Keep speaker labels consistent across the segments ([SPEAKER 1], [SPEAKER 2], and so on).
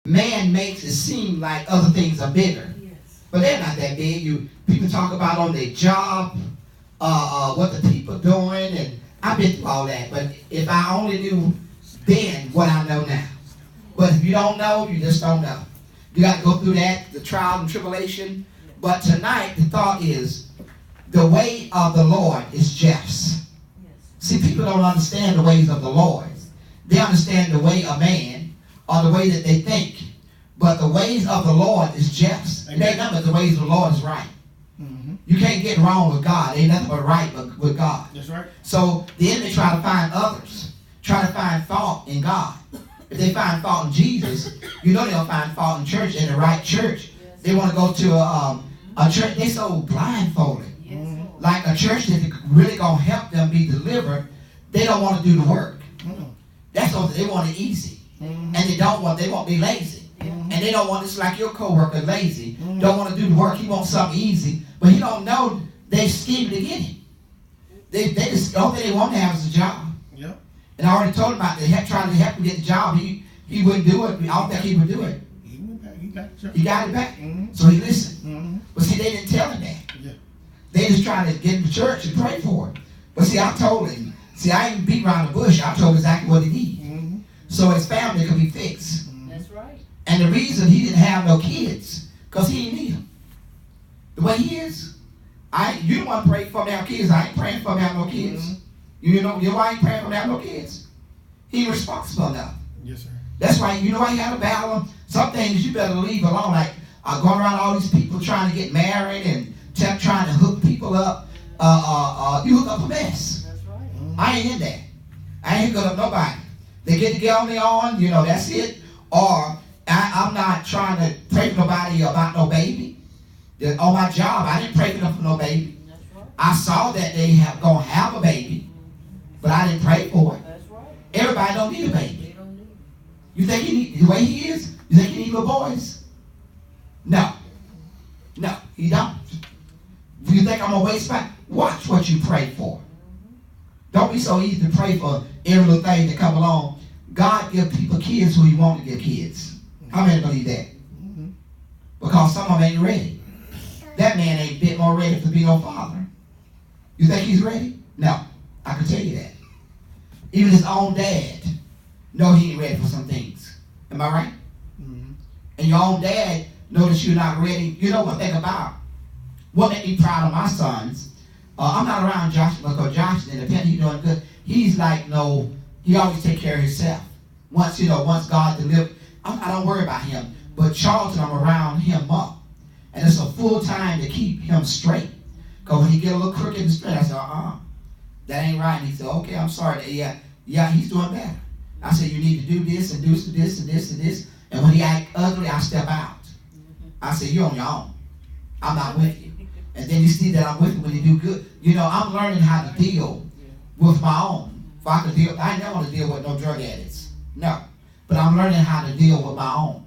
[SPEAKER 1] Man makes it seem like other things are bigger. But they're not that big. People talk about on their job, what the people doing, and I've been through all that. But if I only knew then what I know now. But if you don't know, you just don't know. You got to go through that, the trial and tribulation. But tonight, the thought is, the way of the Lord is just. See, people don't understand the ways of the Lord. They understand the way of man, or the way that they think. But the ways of the Lord is just. It ain't nothing but the ways of the Lord is right. Mm-hmm. You can't get wrong with God. Ain't nothing but right with God.
[SPEAKER 2] That's right.
[SPEAKER 1] So the enemy try to find others, try to find fault in God. If they find fault in Jesus, you know they'll find fault in church, in the right church. They want to go to a church. They so blindfolded. Mm-hmm. Like a church that really gonna help them be delivered. They don't want to do the work. Mm-hmm. That's what they want it easy, mm-hmm. and they won't be lazy. Mm-hmm. And they don't want, it's like your coworker lazy, mm-hmm. don't want to do the work. He wants something easy, but he don't know they scheme to get him. They just, the only thing they want to have is a job. Yep. And I already told him about trying to help him get the job. He wouldn't do it. I don't think he would do it. He got it back. Mm-hmm. So he listened. Mm-hmm. But see, they didn't tell him that. Yeah. They just trying to get him to church and pray for it. But see, I told him. See, I ain't beat around the bush. I told him exactly what he needed. Mm-hmm. So his family could be fixed.
[SPEAKER 3] That's right.
[SPEAKER 1] And the reason he didn't have no kids, because he didn't need them. The way he is, you don't want to pray for him to have kids. I ain't praying for him to have no kids. Mm-hmm. You know why I ain't praying for him to have no kids? He ain't responsible enough.
[SPEAKER 2] Yes, sir.
[SPEAKER 1] That's why, you know why you got to battle them? Some things you better leave alone, like going around all these people trying to get married and trying to hook people up. You hook up a mess.
[SPEAKER 3] That's right.
[SPEAKER 1] Mm-hmm. I ain't in that. I ain't hooking up nobody. They get on their own, that's it. Or I'm not trying to pray for nobody about no baby. On my job, I didn't pray for them for no baby. That's right. I saw that they gonna have a baby, but I didn't pray for it.
[SPEAKER 3] That's right.
[SPEAKER 1] Everybody don't need a baby.
[SPEAKER 3] They don't need it.
[SPEAKER 1] You think the way he is, you think he need little boys? No, he don't. You think I'm gonna waste time? Watch what you pray for. Don't be so easy to pray for every little thing that come along. God give people kids who he want to give kids. How many believe that? Mm-hmm. Because some of them ain't ready. That man ain't a bit more ready to be no father. You think he's ready? No, I can tell you that. Even his own dad know he ain't ready for some things. Am I right? Mm-hmm. And your own dad know that you're not ready. You know one thing about what made me proud of my sons. I'm not around Josh because Josh is independent. He's doing good. He's like, he always take care of himself. Once God delivered, I don't worry about him. But Charlton, I'm around him up. And it's a full time to keep him straight. Because when he get a little crooked and straight, I said, that ain't right. And he said, okay, I'm sorry. Yeah, he's doing better. I said, you need to do this and do this and this and this. And when he act ugly, I step out. I said, you're on your own. I'm not with you. And then you see that I'm with you when you do good. I'm learning how to deal with my own. If I never want to deal with no drug addicts. No. But I'm learning how to deal with my own.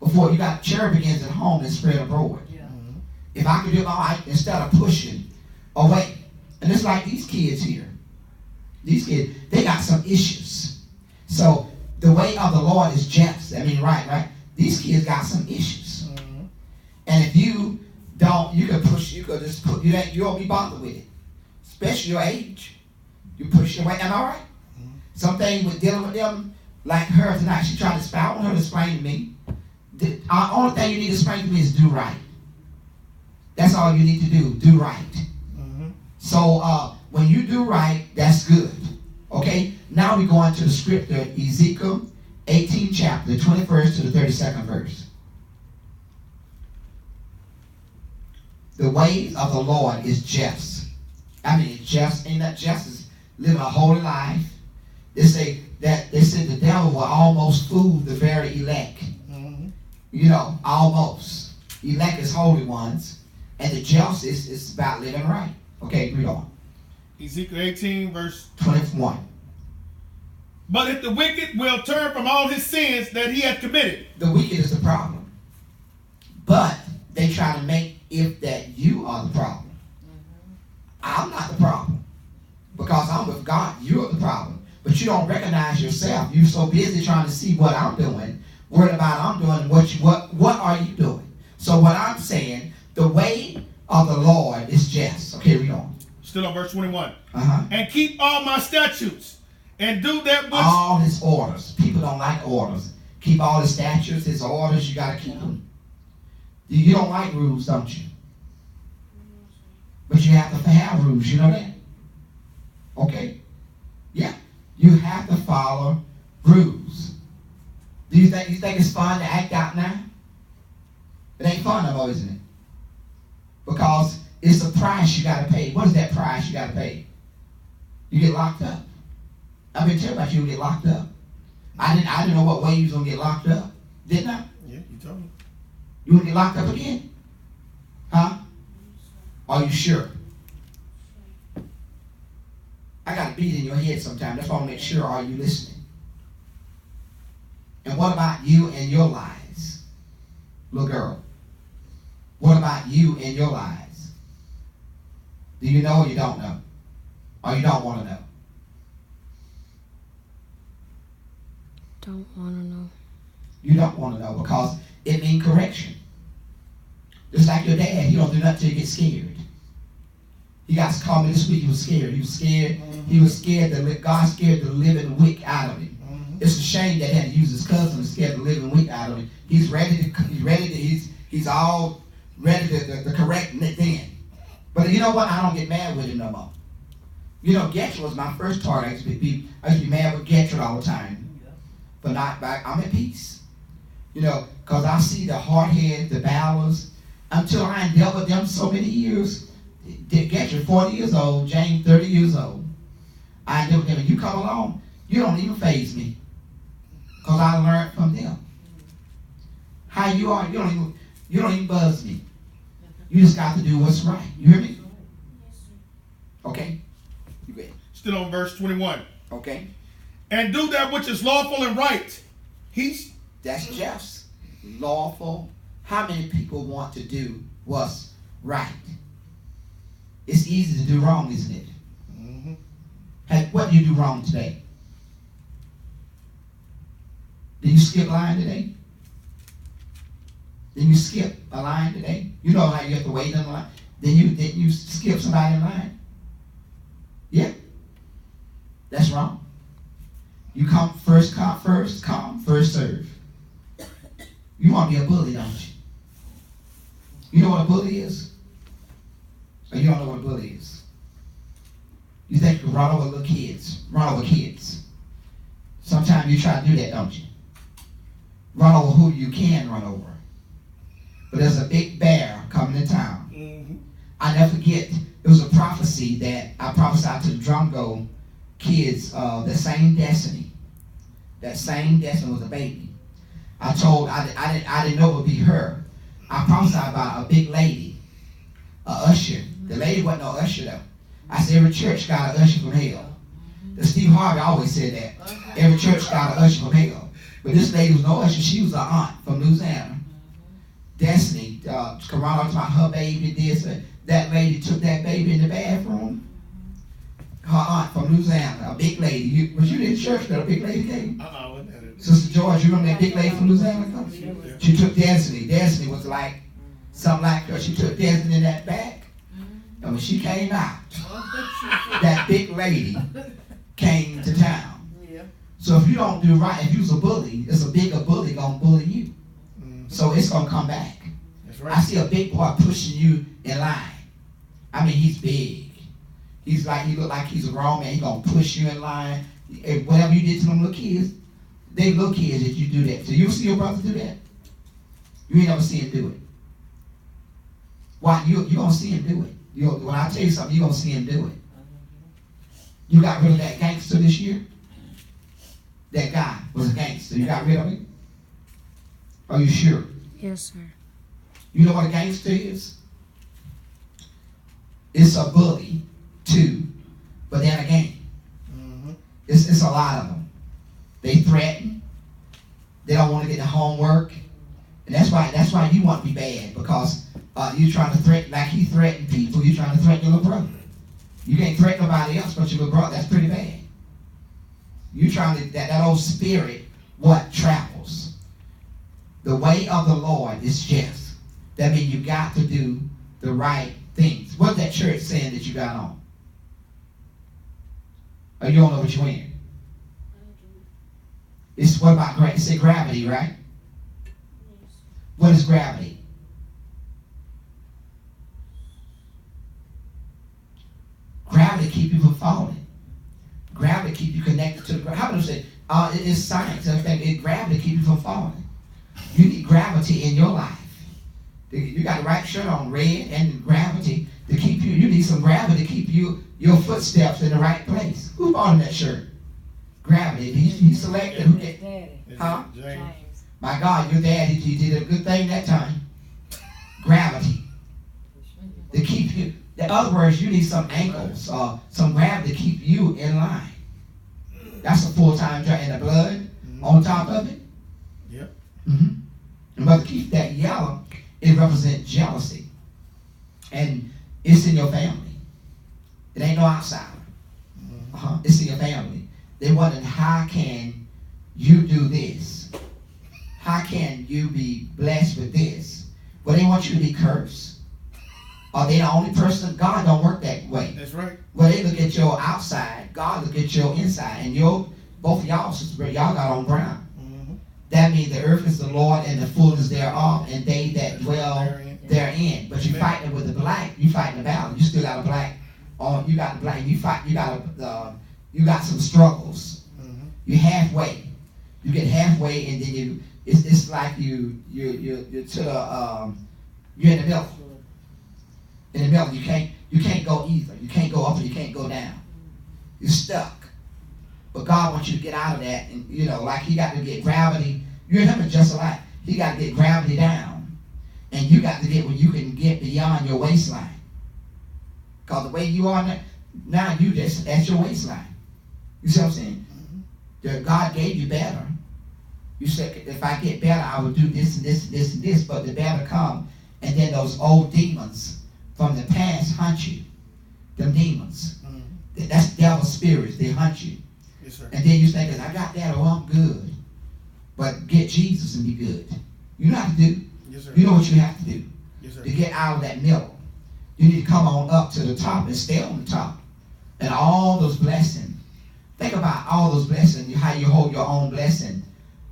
[SPEAKER 1] Before you got charity begins at home and spread abroad. Yeah. Mm-hmm. If I could do it my own, instead of pushing away. And it's like these kids here. These kids, they got some issues. So the way of the Lord is just. Right? These kids got some issues. Mm-hmm. And if you don't, you could just put, you won't be bothered with it. Especially your age. You push it away. Am I right? Mm-hmm. Some things with dealing with them, like her tonight, she tried to explain. I want her to explain to me. The only thing you need to explain to me is do right. That's all you need to do. Do right. Mm-hmm. So when you do right, that's good. Okay? Now we go into the scripture, Ezekiel 18 chapter, 21st to the 32nd verse. The ways of the Lord is just. Just ain't that just is living a holy life. They said the devil will almost fool the very elect. Almost. Elect is holy ones. And the justice is about living right. Okay, read on.
[SPEAKER 2] Ezekiel 18, verse
[SPEAKER 1] 21.
[SPEAKER 2] But if the wicked will turn from all his sins that he hath committed.
[SPEAKER 1] The wicked is the problem. But they try to make it that you are the problem. I'm not the problem. Because I'm with God, you're the problem. But you don't recognize yourself. You're so busy trying to see what I'm doing. worried about I'm doing what are you doing? So what I'm saying, the way of the Lord is just. Okay, read on.
[SPEAKER 2] Still on verse 21.
[SPEAKER 1] Uh-huh.
[SPEAKER 2] And keep all my statutes and do that which...
[SPEAKER 1] All his orders. People don't like orders. Keep all his statutes, his orders, you got to keep them. You don't like rules, don't you? But you have to have rules, you know that? Okay? Yeah. You have to follow rules. Do you think it's fun to act out now? It ain't fun no more, isn't it? Because it's a price you got to pay. What is that price you got to pay? You get locked up. I've been telling about you get locked up. I didn't know what way you was going to get locked up. Didn't I?
[SPEAKER 2] Yeah, you told me.
[SPEAKER 1] You want to get locked up again? Huh? Are you sure? I got a beat in your head sometimes. That's why I want to make sure, are you listening? And what about you and your lies? Little girl. What about you and your lies? Do you know or you don't know? Or you don't want to know?
[SPEAKER 3] Don't want to know.
[SPEAKER 1] You don't want to know because it means correction. Just like your dad, he don't do nothing till you get scared. He got to call me this week, he was scared. He was scared. Mm-hmm. He was scared that God scared the living wick out of him. Mm-hmm. It's a shame that he had to use his cousin to scare the living wick out of him. He's all ready to correct it then. But you know what? I don't get mad with him no more. You know, Gertrude was my first target. I used to be mad with Gertrude all the time. But I'm at peace. You know, because I see the hard head, the balance, until I ain't dealt with them so many years. Gertrude 40 years old, James 30 years old. I dealt with them. And you come along, you don't even faze me. Because I learned from them. How you are, you don't even buzz me. You just got to do what's right. You hear me? Okay? You go ahead.
[SPEAKER 2] Still on verse 21.
[SPEAKER 1] Okay.
[SPEAKER 2] And do that which is lawful and right.
[SPEAKER 1] That's just lawful. How many people want to do what's right? It's easy to do wrong, isn't it? Mm-hmm. Hey, what did you do wrong today? Did you skip a line today? Did you skip a line today? You know how you have to wait in the line? Did you skip somebody in line? Yeah. That's wrong. You come, first serve. You want to be a bully, don't you? You know what a bully is? Or you don't know what a bully is? You think you can run over kids. Sometimes you try to do that, don't you? Run over who you can run over. But there's a big bear coming to town. Mm-hmm. I never forget, it was a prophecy that I prophesied to the Drumgo kids, the same destiny. That same destiny was a baby. I didn't know it would be her. I prophesied about a big lady, a usher. The lady wasn't no usher though. I said every church got an usher from hell. The Steve Harvey always said that. Every church got an usher from hell. But this lady was no usher. She was an aunt from Louisiana. Destiny, Corona talking about her baby, this. That lady took that baby in the bathroom. Her aunt from Louisiana, a big lady. Was you in church that a big lady came? Sister George, you remember that big lady from Louisiana? She took Destiny. Destiny was like something like her. She took Destiny in that back. And when she came out, that big lady came to town. So if you don't do right, if you's a bully, it's a bigger bully gonna bully you. So it's gonna come back. That's right. I see a big boy pushing you in line. I mean, he's big. He look like he's a grown man. He's gonna push you in line. And whatever you did to them little kids, they little kids that you do that. So you see your brother do that? You ain't never see him do it. Why? You gonna see him do it. When I tell you something, you gonna see him do it. You got rid of that gangster this year? That guy was a gangster. You got rid of him? Are you sure?
[SPEAKER 3] Yes, sir.
[SPEAKER 1] You know what a gangster is? It's a bully, too, but they're in a gang. Mm-hmm. It's a lot of them. They threaten. They don't want to get the homework. And that's why you want to be bad, because you're trying to threaten, like he threatened people, you're trying to threaten your little brother. You can't threaten nobody else but your little brother. That's pretty bad. You trying to, that old spirit, travels. The way of the Lord is just. That means you got to do the right things. What's that church saying that you got on? Oh, you don't know what you're wearing. It's what about gravity? It's gravity, right? What is gravity? Gravity keep you from falling. Gravity keep you connected to the ground. How would I say? It's science. Gravity keep you from falling. You need gravity in your life. You got the right shirt on, red, and gravity to keep you. You need some gravity to keep your footsteps in the right place. Who bought him that shirt? Gravity. He selected. Who did? Huh?
[SPEAKER 2] James.
[SPEAKER 1] My God, your dad, he did a good thing that time. Gravity. To keep you. In other words, you need some ankles, some gravity to keep you in line. That's a full-time job. And the blood on top of it.
[SPEAKER 2] Yep.
[SPEAKER 1] And but to keep that yellow, it represents jealousy. And it's in your family. It ain't no outsider. It's in your family. They wondering, how can you do this? How can you be blessed with this? Well, they want you to be cursed. Are they the only person? God don't work that way.
[SPEAKER 2] That's right.
[SPEAKER 1] Well, they look at your outside. God look at your inside. And both of y'all got on ground. That means the earth is the Lord and the fullness thereof, and they that dwell therein. But you fighting with the black. You fighting the battle. You still got a black on. You got the black. You fight. You got some struggles. You halfway. You get halfway, and then it's like you're in the middle. In the middle, you can't go either. You can't go up or you can't go down. You're stuck. But God wants you to get out of that, and like He got to get gravity. You and Him are just alike. He got to get gravity down, and you got to get where you can get beyond your waistline. Because the way you are now, that's your waistline. You see what I'm saying? God gave you better. You said, if I get better, I will do this and this and this and this. But the better come, and then those old demons from the past hunt you. Them demons. That's devil spirits. They hunt you.
[SPEAKER 2] Yes, sir.
[SPEAKER 1] And then you think, I got that, I'm good. But get Jesus and be good. You know what to do.
[SPEAKER 2] Yes, sir.
[SPEAKER 1] You know what you have to do.
[SPEAKER 2] Yes, sir.
[SPEAKER 1] To get out of that middle. You need to come on up to the top and stay on the top. And all those blessings. Think about all those blessings, how you hold your own blessing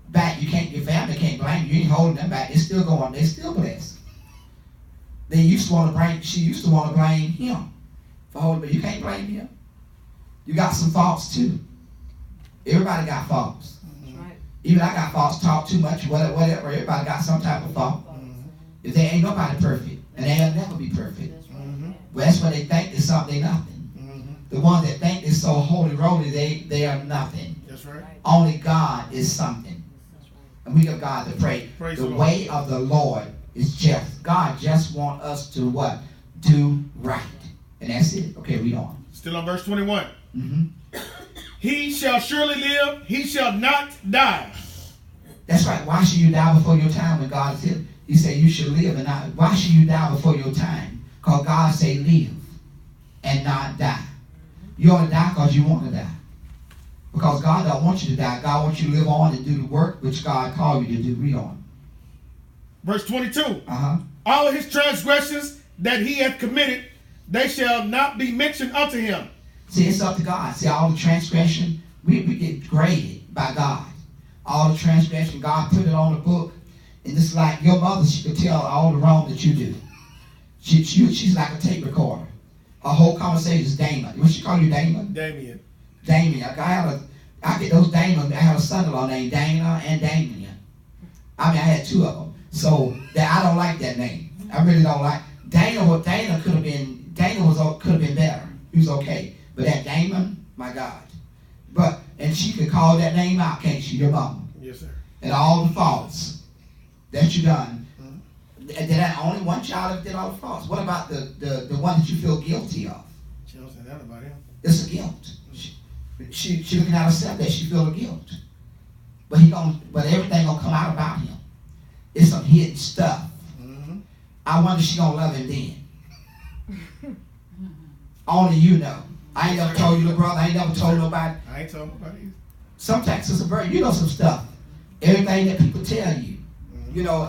[SPEAKER 1] back. Your family can't blame you. You ain't holding them back. They're still going. They're still blessed. She used to want to blame him for holding, but you can't blame him. You got some faults too. Everybody got faults.
[SPEAKER 3] Right.
[SPEAKER 1] Even I got faults, talk too much, whatever. Everybody got some type of fault. If they ain't nobody perfect, and they'll never be perfect. Well, that's when they think they're something, they're nothing. The ones that think they're so holy roly, they are nothing.
[SPEAKER 2] That's right.
[SPEAKER 1] Only God is something. And we give God to pray.
[SPEAKER 2] Praise
[SPEAKER 1] the
[SPEAKER 2] the
[SPEAKER 1] way
[SPEAKER 2] Lord.
[SPEAKER 1] of the Lord is just. God just wants us to what? Do right. And that's it. Okay, read on.
[SPEAKER 2] Still on verse 21. He shall surely live, he shall not die.
[SPEAKER 1] That's right. Why should you die before your time when God is here? He said you should live and not. Why should you die before your time? Because God said live and not die. You ought to die because you want to die. Because God don't want you to die. God wants you to live on and do the work which God called you to do. Read on.
[SPEAKER 2] Verse 22. All of his transgressions that he hath committed, they shall not be mentioned unto him.
[SPEAKER 1] See, it's up to God. See, all the transgression, we get graded by God. All the transgression, God put it on the book. And it's like your mother, she could tell all the wrong that you do. She's like a tape recorder. Her whole conversation is Damon. What she call you, Damon?
[SPEAKER 2] Damien.
[SPEAKER 1] Damien. I get those Damon. I have a son-in-law named Dana and Damien. I had two of them. So I don't like that name. I really don't like. Dana could have been better. He was okay. But that Damon, my God. And she could call that name out, can't she, your mama?
[SPEAKER 2] Yes, sir.
[SPEAKER 1] And all the faults that you done. And that only one child that did all the faults. What about the one that you feel guilty of?
[SPEAKER 2] She don't say that about him.
[SPEAKER 1] It's a guilt. She looking at herself that she feel a guilt. But everything gonna come out about him. It's some hidden stuff. I wonder if she gonna love him then. Only you know. I ain't never told you, little brother. I ain't never told nobody.
[SPEAKER 2] I ain't told nobody either.
[SPEAKER 1] Sometimes, Sister Bird, you know some stuff. Everything that people tell you. you know.